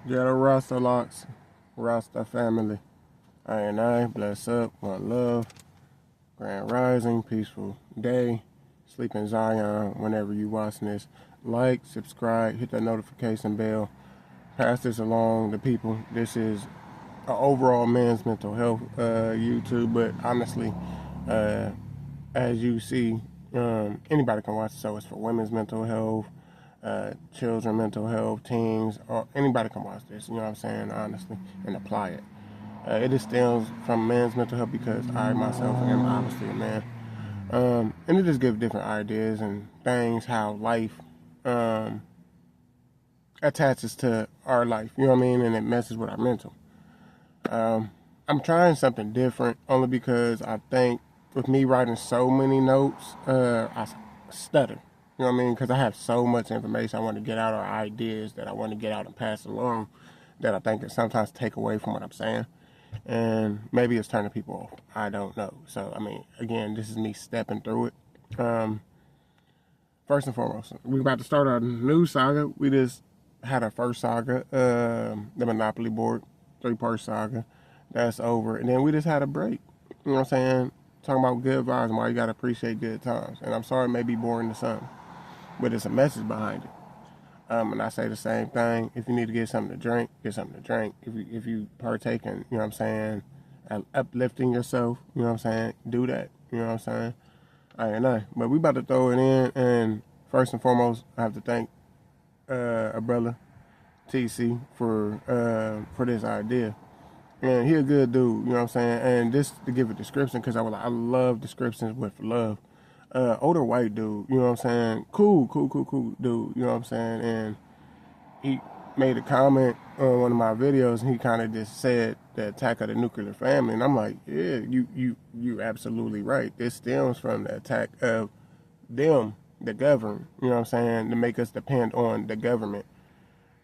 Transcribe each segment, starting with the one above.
Ghetto Rasta locks, Rasta family. I bless up, one love, grand rising, peaceful day, sleep in Zion whenever you watching this. Like, subscribe, hit that notification bell, pass this along to people. This is an overall men's mental health YouTube, but honestly, uh, as you see, anybody can watch it, so it's for women's mental health, children mental health, teens, or anybody can watch this, you know what I'm saying, honestly, and apply it. It stems from men's mental health because I myself am obviously a man. And it just gives different ideas and things how life um, attaches to our life, you know what I mean, and it messes with our mental. I'm trying something different only because I think with me writing so many notes, I stutter. You know what I mean? Because I have so much information I want to get out or ideas that I want to get out and pass along that I think it sometimes take away from what I'm saying. And maybe it's turning people off. I don't know. So, I mean, again, this is me stepping through it. First and foremost, we're about to start our new saga. We just had our first saga, the Monopoly board, 3-part saga. That's over. And then we just had a break. You know what I'm saying? Talking about good vibes and why you got to appreciate good times. And I'm sorry it may be boring to some, but it's a message behind it. And I say the same thing. If you need to get something to drink, get something to drink. If you partake in, you know what I'm saying, uplifting yourself, you know what I'm saying, do that. You know what I'm saying? I. But we about to throw it in, and first and foremost, I have to thank a brother, TC, for this idea. And he a good dude, you know what I'm saying? And just to give a description, because I love descriptions with love. Older white dude, you know what I'm saying? Cool dude, you know what I'm saying? And he made a comment on one of my videos, and he kind of just said the attack of the nuclear family, and I'm like, yeah, you absolutely right. This stems from the attack of them, the government, you know what I'm saying, to make us depend on the government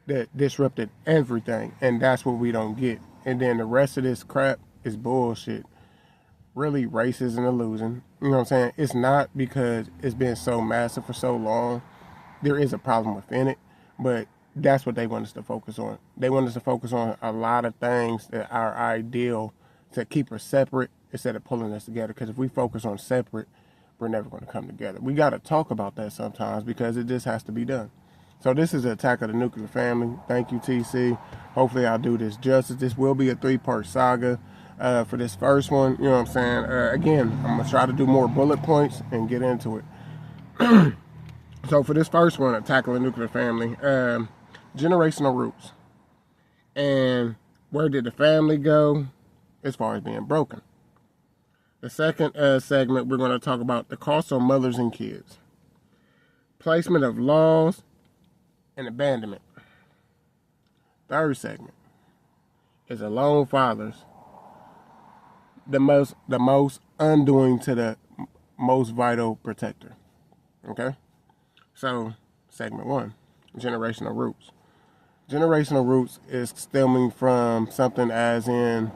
that disrupted everything, and that's what we don't get. And then the rest of this crap is bullshit. Really, race isn't a illusion. You know what I'm saying? It's not because it's been so massive for so long. There is a problem within it, but that's what they want us to focus on. They want us to focus on a lot of things that are ideal to keep us separate instead of pulling us together. Because if we focus on separate, we're never going to come together. We got to talk about that sometimes because it just has to be done. So this is the attack of the nuclear family. Thank you, TC. Hopefully I'll do this justice. This will be a 3-part saga. For this first one, you know what I'm saying? Again, I'm going to try to do more bullet points and get into it. So for this first one, attack of the nuclear family, generational roots. And where did the family go as far as being broken? The second segment, we're going to talk about the cost on mothers and kids. Placement of laws and abandonment. Third segment is alone fathers. The most undoing to the most vital protector. Okay? So, segment 1, generational roots. Generational roots is stemming from something as in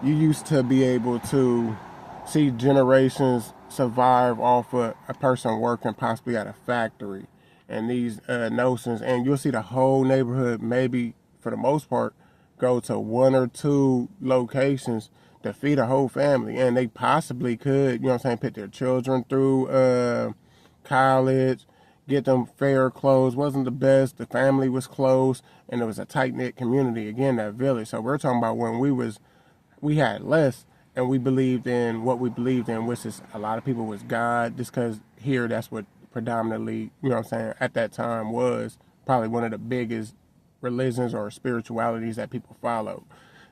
you used to be able to see generations survive off of a person working possibly at a factory and these notions, and you'll see the whole neighborhood, maybe for the most part, go to 1 or 2 locations to feed a whole family, and they possibly could, you know what I'm saying, put their children through college, get them fair clothes. Wasn't the best. The family was close, and it was a tight-knit community, again, that village. So we're talking about when we had less, and we believed in what we believed in, which is a lot of people was God, just because here that's what predominantly, you know what I'm saying, at that time was probably one of the biggest religions or spiritualities that people followed.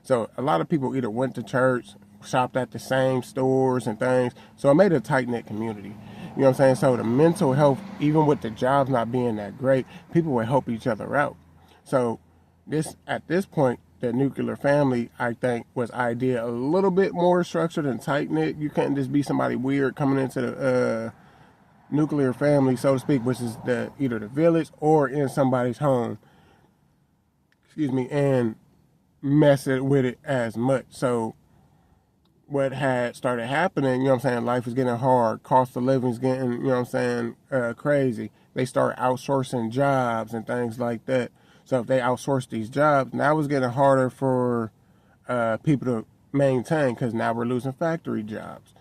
So a lot of people either went to church, shopped at the same stores and things. So it made a tight-knit community. You know what I'm saying? So the mental health, even with the jobs not being that great, people would help each other out. So at this point, the nuclear family, I think, was idea a little bit more structured and tight-knit. You couldn't just be somebody weird coming into the nuclear family, so to speak, which is either the village or in somebody's home. Excuse me, and mess it with it as much. So what had started happening, you know what I'm saying, life is getting hard, cost of living is getting, you know what I'm saying, crazy. They start outsourcing jobs and things like that. So if they outsource these jobs, now it's getting harder for people to maintain because now we're losing factory jobs.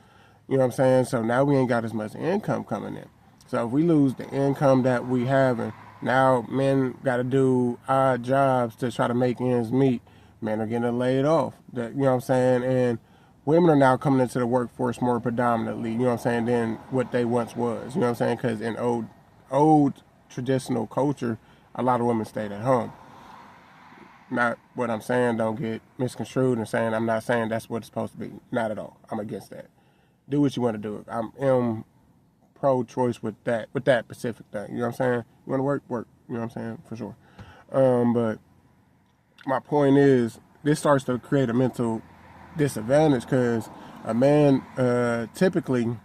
You know what I'm saying? So now we ain't got as much income coming in. So if we lose the income that we have, and now men got to do odd jobs to try to make ends meet, men are getting laid off. That, you know what I'm saying? And women are now coming into the workforce more predominantly, you know what I'm saying, than what they once was. You know what I'm saying? Because in old traditional culture, a lot of women stayed at home. Not what I'm saying, don't get misconstrued and saying I'm not saying that's what it's supposed to be. Not at all. I'm against that. Do what you want to do. I am pro-choice with that specific thing. You know what I'm saying? You want to work. You know what I'm saying? For sure. But my point is, this starts to create a mental disadvantage because a man typically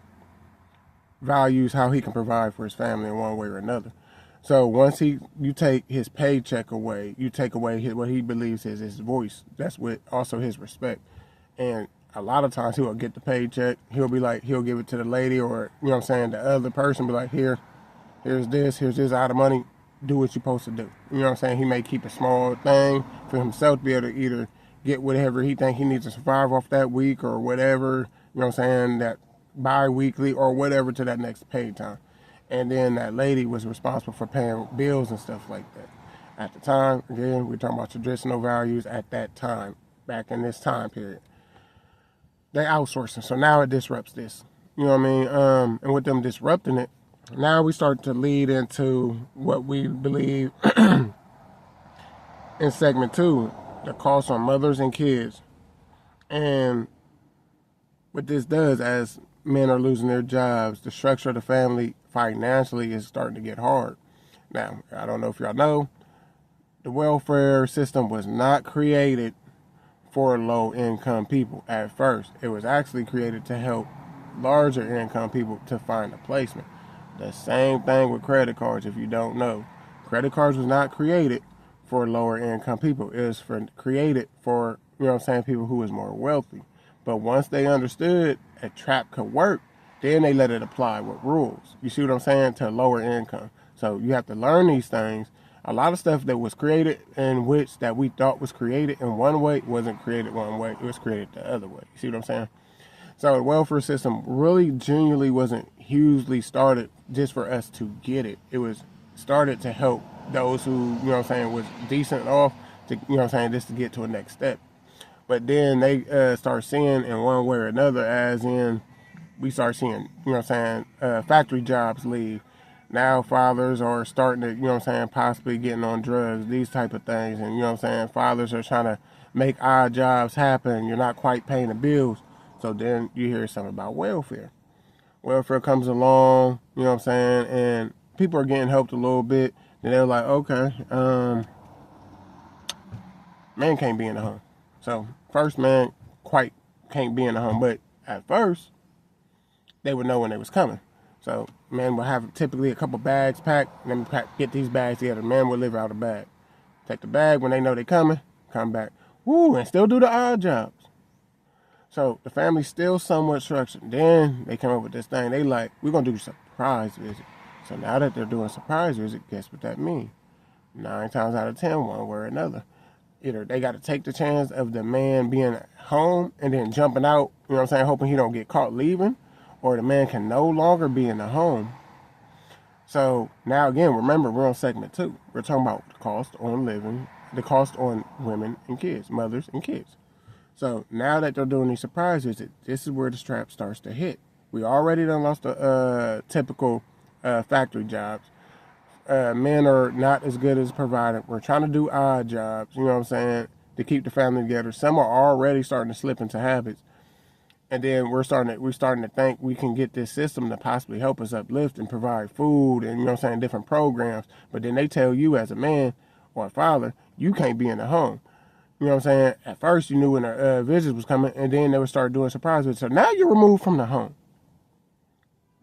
values how he can provide for his family in one way or another. So once you take his paycheck away, you take away what he believes is his voice. That's what also his respect. And a lot of times he'll get the paycheck, he'll be like, he'll give it to the lady, or you know what I'm saying, the other person be like, here's this out of money, do what you're supposed to do. You know what I'm saying? He may keep a small thing for himself to be able to either get whatever he think he needs to survive off that week or whatever, you know what I'm saying, that bi-weekly or whatever to that next pay time. And then that lady was responsible for paying bills and stuff like that. At the time, again, we're talking about traditional values at that time, back in this time period. They outsourcing, so now it disrupts this. You know what I mean? And with them disrupting it, now we start to lead into what we believe in segment 2, the cost on mothers and kids. And what this does, as men are losing their jobs, the structure of the family financially is starting to get hard. Now, I don't know if y'all know, the welfare system was not created for low-income people at first. It was actually created to help larger income people to find a placement. The same thing with credit cards, if you don't know. Credit cards was not created for lower income people. It was created for, you know what I'm saying, people who was more wealthy. But once they understood a trap could work, then they let it apply with rules. You see what I'm saying? To lower income. So you have to learn these things. A lot of stuff that was created in which that we thought was created in one way wasn't created one way. It was created the other way. You see what I'm saying? So the welfare system really genuinely wasn't hugely started just for us to get it. It was started to help those who, you know what I'm saying, was decent off to, you know what I'm saying, just to get to a next step. But then they start seeing in one way or another, as in we start seeing, you know what I'm saying, factory jobs leave. Now fathers are starting to, you know what I'm saying, possibly getting on drugs, these type of things. And, you know what I'm saying, fathers are trying to make odd jobs happen. You're not quite paying the bills. So then you hear something about welfare. Welfare comes along, you know what I'm saying, and people are getting helped a little bit. Then they're like, okay, man can't be in the home. So first, man quite can't be in the home. But at first, they would know when they was coming. So men would have typically a couple bags packed, and then get these bags together. Men would live out a bag. Take the bag when they know they coming, come back. Woo, and still do the odd jobs. So the family's still somewhat structured. Then they come up with this thing. They like, we're going to do a surprise visit. So now that they're doing a surprise visit, guess what that means? 9 times out of 10, one way or another. Either they got to take the chance of the man being at home and then jumping out, you know what I'm saying, hoping he don't get caught leaving, or the man can no longer be in the home. So now again, remember, we're on segment 2. We're talking about the cost on living, the cost on women and kids, mothers and kids. So now that they're doing these surprise visits, this is where the strap starts to hit. We already done lost the typical factory jobs. Men are not as good as providing. We're trying to do odd jobs, you know what I'm saying, to keep the family together. Some are already starting to slip into habits. And then we're starting to think we can get this system to possibly help us uplift and provide food and, you know what I'm saying, different programs. But then they tell you as a man or a father, you can't be in the home. You know what I'm saying? At first, you knew when the visits was coming, and then they would start doing surprise visits. So now you're removed from the home.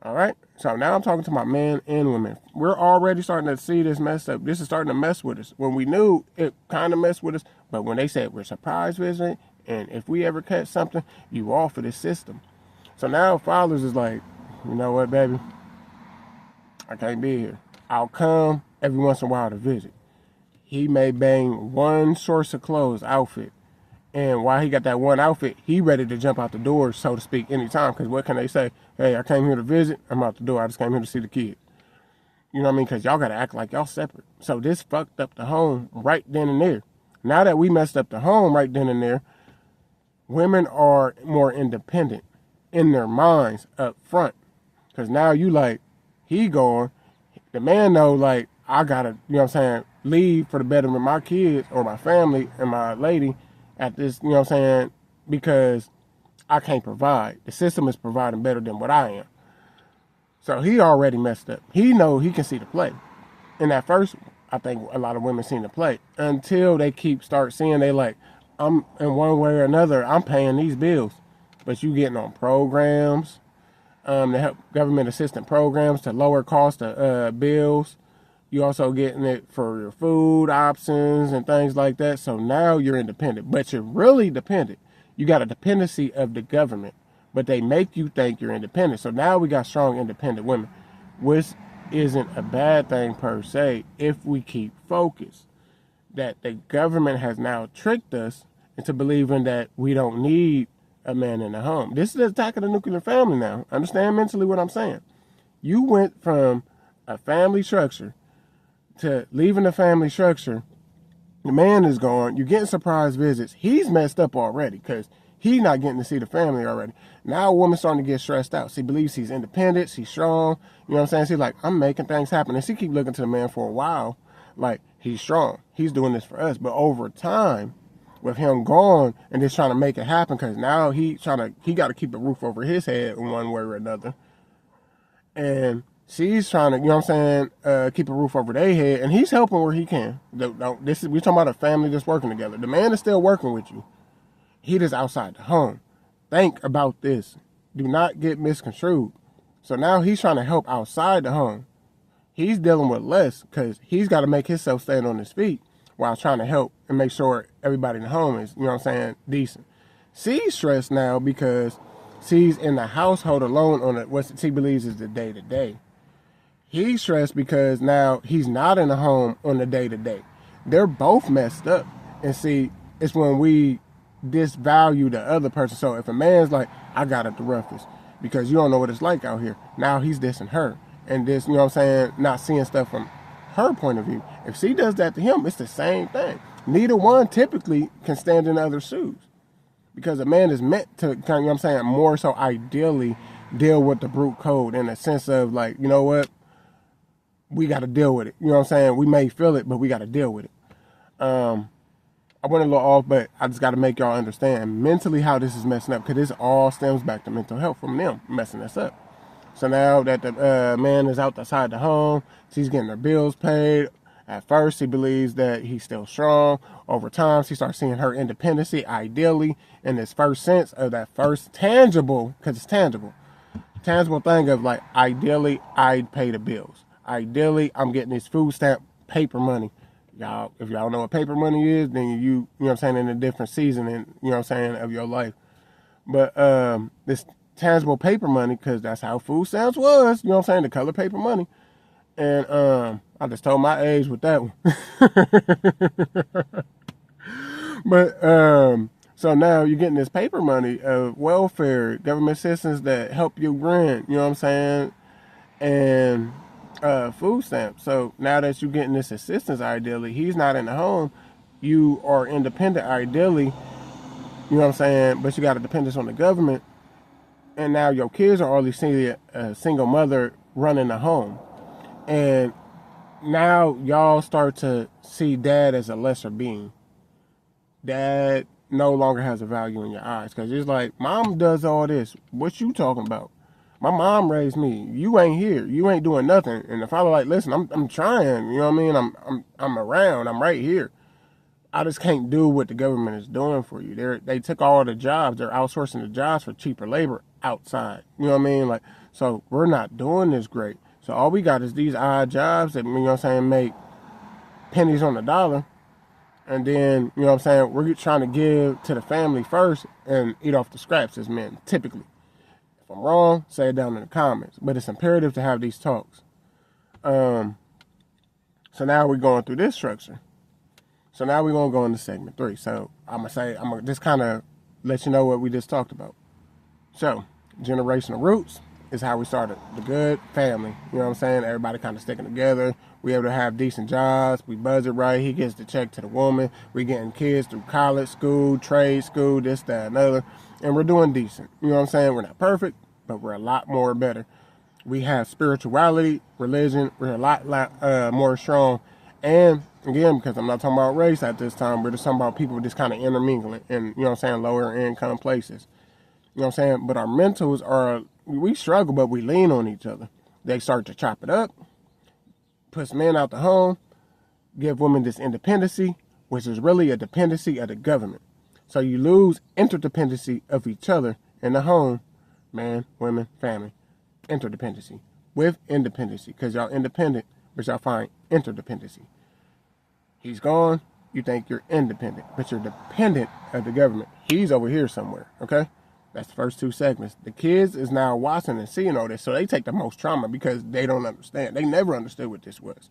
All right? So now I'm talking to my men and women. We're already starting to see this mess up. This is starting to mess with us. When we knew it kind of messed with us, but when they said we're surprise visiting, and if we ever catch something, you all for this system. So now fathers is like, you know what, baby? I can't be here. I'll come every once in a while to visit. he may bang one source of clothes outfit. And while he got that one outfit, he ready to jump out the door, so to speak, anytime. Because what can they say? Hey, I came here to visit. I'm out the door. I just came here to see the kid. You know what I mean? Because y'all got to act like y'all separate. So this fucked up the home right then and there. Now that we messed up the home right then and there, women are more independent in their minds up front. Because now you like, he going, the man know like, I got to, you know what I'm saying, leave for the betterment of my kids or my family and my lady at this, you know what I'm saying, because I can't provide. The system is providing better than what I am. So he already messed up. He know he can see the play. And at first, I think a lot of women seen the play until they start seeing they like, I'm in one way or another, I'm paying these bills. But you getting on programs, to help government assistance programs to lower cost of bills. You also getting it for your food options and things like that. So now you're independent, but you're really dependent. You got a dependency of the government, but they make you think you're independent. So now we got strong, independent women, which isn't a bad thing per se if we keep focused. That the government has now tricked us into believing that we don't need a man in the home. This is the attack of the nuclear family now. Understand mentally what I'm saying? You went from a family structure to leaving the family structure. The man is gone. You're getting surprise visits. He's messed up already because he's not getting to see the family already. Now a woman's starting to get stressed out. She believes he's independent. She's strong. You know what I'm saying? She's like, I'm making things happen. And she keep looking to the man for a while. Like, he's strong. He's doing this for us. But over time, with him gone and just trying to make it happen, because now he got to keep a roof over his head in one way or another. And she's trying to, you know what I'm saying, keep a roof over their head, and he's helping where he can. We're talking about a family that's working together. The man is still working with you. He just outside the home. Think about this. Do not get misconstrued. So now he's trying to help outside the home. He's dealing with less because he's got to make himself stand on his feet while trying to help and make sure everybody in the home is, you know what I'm saying, decent. She's stressed now because she's in the household alone on what she believes is the day-to-day. He's stressed because now he's not in the home on the day-to-day. They're both messed up. And see, it's when we disvalue the other person. So if a man's like, I got it the roughest because you don't know what it's like out here. Now he's dissing her. And this, you know what I'm saying, not seeing stuff from her point of view. If she does that to him, it's the same thing. Neither one typically can stand in the other's shoes. Because a man is meant to, you know what I'm saying, more so ideally deal with the brute code in a sense of like, you know what, we got to deal with it. You know what I'm saying? We may feel it, but we got to deal with it. I went a little off, but I just got to make y'all understand mentally how this is messing up, because this all stems back to mental health from them messing us up. So now that the man is outside the home, she's getting her bills paid. At first, she believes that he's still strong. Over time, she starts seeing her independency, ideally, in this first sense of that first tangible, because it's tangible thing of like, ideally, I'd pay the bills. Ideally, I'm getting this food stamp paper money. Y'all, if y'all know what paper money is, then you know what I'm saying, in a different season, and you know what I'm saying, of your life. But this tangible paper money, because that's how food stamps was, you know what I'm saying, the color paper money. And I just told my age with that one. But so now you're getting this paper money of welfare, government assistance that help you rent, you know what I'm saying, and food stamps. So now that you're getting this assistance, ideally, he's not in the home, you are independent, ideally, you know what I'm saying, but you got a dependence on the government, and now your kids are only seeing a single mother running the home. And now y'all start to see dad as a lesser being. Dad no longer has a value in your eyes, because it's like, mom does all this. What you talking about? My mom raised me. You ain't here. You ain't doing nothing. And the father like, listen, I'm trying. You know what I mean? I'm around. I'm right here. I just can't do what the government is doing for you. They took all the jobs. They're outsourcing the jobs for cheaper labor outside. You know what I mean? Like, so we're not doing this great. So all we got is these odd jobs that, you know what I'm saying, make pennies on the dollar. And then, you know what I'm saying, we're trying to give to the family first and eat off the scraps as men, typically. If I'm wrong, say it down in the comments. But it's imperative to have these talks. So now we're going through this structure. So now we're going to go into segment 3. So I'm going to just kind of let you know what we just talked about. So, generational roots is how we started. The good family, you know what I'm saying? Everybody kind of sticking together. We able to have decent jobs. We budget right. He gets the check to the woman. We getting kids through college, school, trade school, this, that, another. And we're doing decent. You know what I'm saying? We're not perfect, but we're a lot more better. We have spirituality, religion. We're a lot more strong. And again, because I'm not talking about race at this time, we're just talking about people just kind of intermingling in, you know what I'm saying, lower income places. You know what I'm saying? But our mentals are, we struggle, but we lean on each other. They start to chop it up, push men out the home, give women this independency, which is really a dependency of the government. So you lose interdependency of each other in the home, man, women, family. Interdependency with independency, because y'all independent, but y'all find interdependency. He's gone, you think you're independent, but you're dependent of the government. He's over here somewhere, okay? That's the first 2 segments. The kids is now watching and seeing all this, so they take the most trauma because they don't understand. They never understood what this was.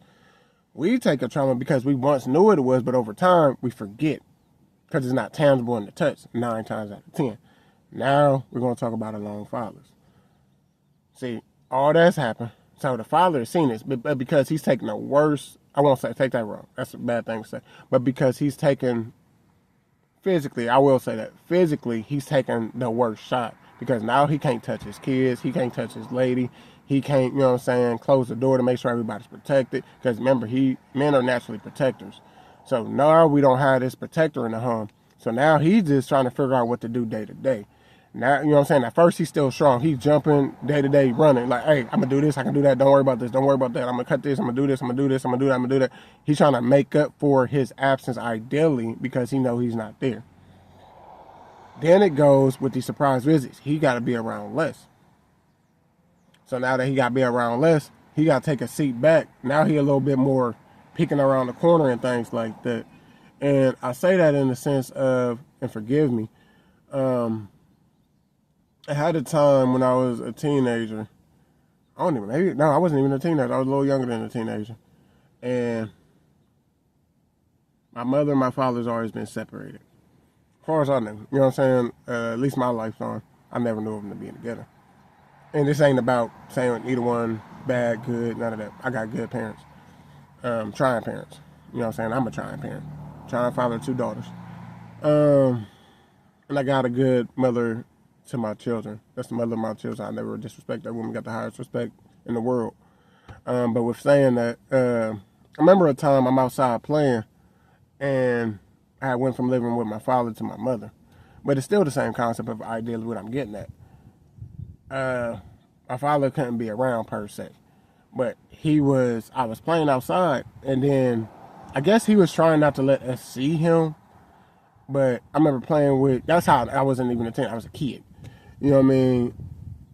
We take a trauma because we once knew what it was, but over time, we forget because it's not tangible in the touch 9 times out of 10. Now, we're going to talk about alone fathers. See, all that's happened. So the father has seen this, but because he's taking the worst, I won't say, take that wrong. That's a bad thing to say. But because he's taken, physically, I will say that, physically, he's taking the worst shot. Because now he can't touch his kids. He can't touch his lady. He can't, you know what I'm saying, close the door to make sure everybody's protected. Because remember, men are naturally protectors. So now we don't have this protector in the home. So now he's just trying to figure out what to do day to day. Now, you know what I'm saying? At first, he's still strong. He's jumping day to day, running. Like, hey, I'm going to do this. I can do that. Don't worry about this. Don't worry about that. I'm going to cut this. I'm going to do this. I'm going to do this. I'm going to do that. I'm going to do that. He's trying to make up for his absence, ideally, because he knows he's not there. Then it goes with the surprise visits. He got to be around less. So now that he got to be around less, he got to take a seat back. Now he a little bit more peeking around the corner and things like that. And I say that in the sense of, and forgive me, I had a time when I was a teenager. I wasn't even a teenager. I was a little younger than a teenager. And my mother and my father's always been separated. As far as I know. You know what I'm saying? At least my lifetime, I never knew of them to being together. And this ain't about saying either one bad, good, none of that. I got good parents. Trying parents. You know what I'm saying? I'm a trying parent. Trying father of 2 daughters. And I got a good mother to my children. That's the mother of my children. I never disrespect that woman. Got the highest respect in the world. But with saying that, I remember a time I'm outside playing, and I went from living with my father to my mother. But it's still the same concept of ideally what I'm getting at. My father couldn't be around per se. But I was playing outside, and then I guess he was trying not to let us see him. But I remember playing with, that's how I wasn't even a teen, I was a kid. You know what I mean?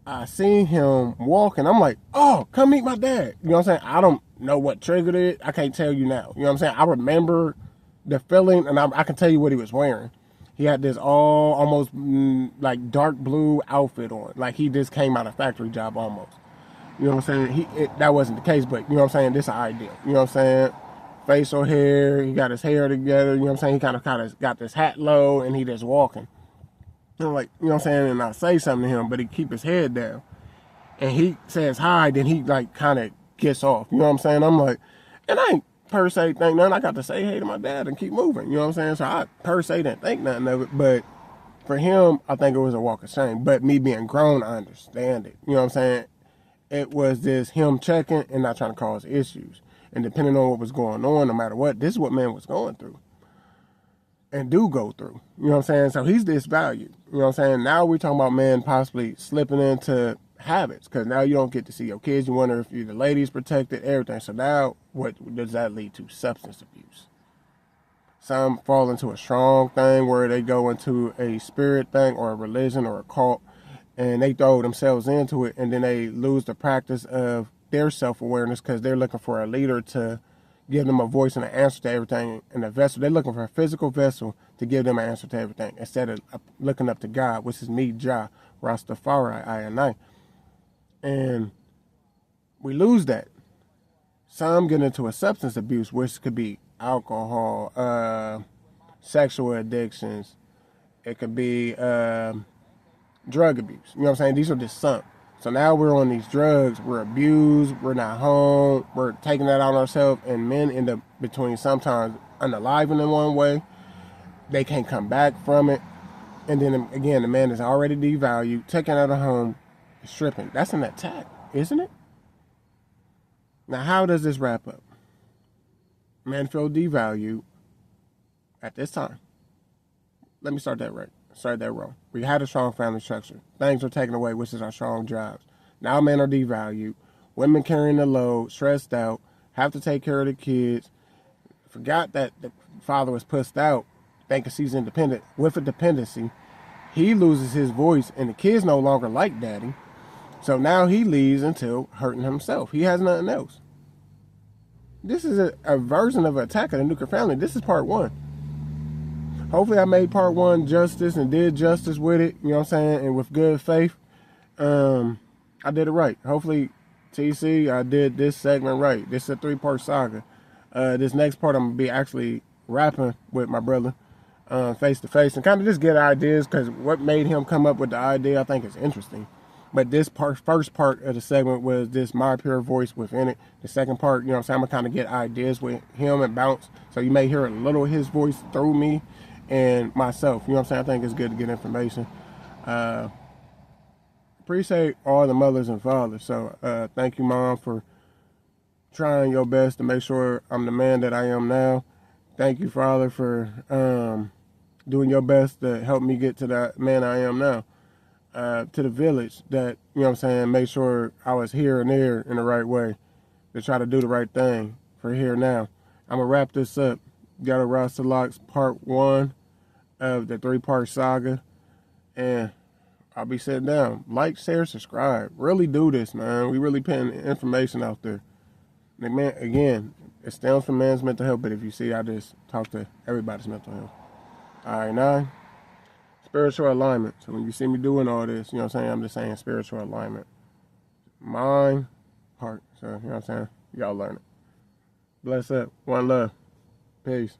I seen him walking. I'm like, oh, come meet my dad. You know what I'm saying? I don't know what triggered it. I can't tell you now. You know what I'm saying? I remember the feeling, and I can tell you what he was wearing. He had this almost like dark blue outfit on. Like he just came out of factory job almost. You know what I'm saying? That wasn't the case, but you know what I'm saying? This is an idea. You know what I'm saying? Facial hair, he got his hair together. You know what I'm saying? He kind of got this hat low, and he just walking. Like, you know what I'm saying? And I say something to him, but he keep his head down. And he says hi, then he like kind of gets off. You know what I'm saying? I'm like, and I ain't per se think nothing. I got to say hey to my dad and keep moving. You know what I'm saying? So I per se didn't think nothing of it. But for him, I think it was a walk of shame. But me being grown, I understand it. You know what I'm saying? It was just him checking and not trying to cause issues. And depending on what was going on, no matter what, this is what man was going through. And do go through. You know what I'm saying? So he's disvalued. You know what I'm saying? Now we're talking about men possibly slipping into habits. Because now you don't get to see your kids. You wonder if the lady's protected, everything. So now what does that lead to? Substance abuse. Some fall into a strong thing where they go into a spirit thing or a religion or a cult. And they throw themselves into it. And then they lose the practice of their self-awareness because they're looking for a leader to give them a voice and an answer to everything in a vessel. They're looking for a physical vessel to give them an answer to everything instead of looking up to God, which is me, Jah, Rastafari, I and I. And we lose that. Some get into a substance abuse, which could be alcohol, sexual addictions. It could be drug abuse. You know what I'm saying? These are just some. So now we're on these drugs. We're abused. We're not home. We're taking that on ourselves. And men end up between sometimes unalive in one way. They can't come back from it. And then again, the man is already devalued, taken out of home, stripping. That's an attack, isn't it? Now, how does this wrap up? Men feel devalued at this time. Let me start that right. Start that wrong. We had a strong family structure. Things were taken away, which is our strong jobs. Now men are devalued. Women carrying the load, stressed out, have to take care of the kids. Forgot that the father was pushed out, thinking she's independent. With a dependency, he loses his voice, and the kids no longer like daddy. So now he leaves until hurting himself. He has nothing else. This is a version of an attack of the nuclear family. This is part one. Hopefully I made part one justice and did justice with it, you know what I'm saying, and with good faith. I did it right. Hopefully, TC, I did this segment right. This is a 3-part saga. This next part I'm going to be actually rapping with my brother face to face and kind of just get ideas, because what made him come up with the idea I think is interesting. But this first part of the segment was this my pure voice within it. The second part, you know what I'm saying, I'm going to kind of get ideas with him and bounce. So you may hear a little of his voice through me and myself. You know what I'm saying? I think it's good to get information. Appreciate all the mothers and fathers. So thank you, Mom, for trying your best to make sure I'm the man that I am now. Thank you, Father, for doing your best to help me get to that man I am now. To the village that, you know what I'm saying, make sure I was here and there in the right way to try to do the right thing for here now. I'm going to wrap this up. Got a Rasta Locks part 1 of the 3-part saga. And I'll be sitting down. Like, share, subscribe. Really do this, man. We really putting information out there. And man, again, it stands for man's mental health, but if you see, I just talk to everybody's mental health. All right, now, spiritual alignment. So when you see me doing all this, you know what I'm saying, I'm just saying spiritual alignment. Mind, heart. So, you know what I'm saying? Y'all learn it. Bless up. One love. Peace.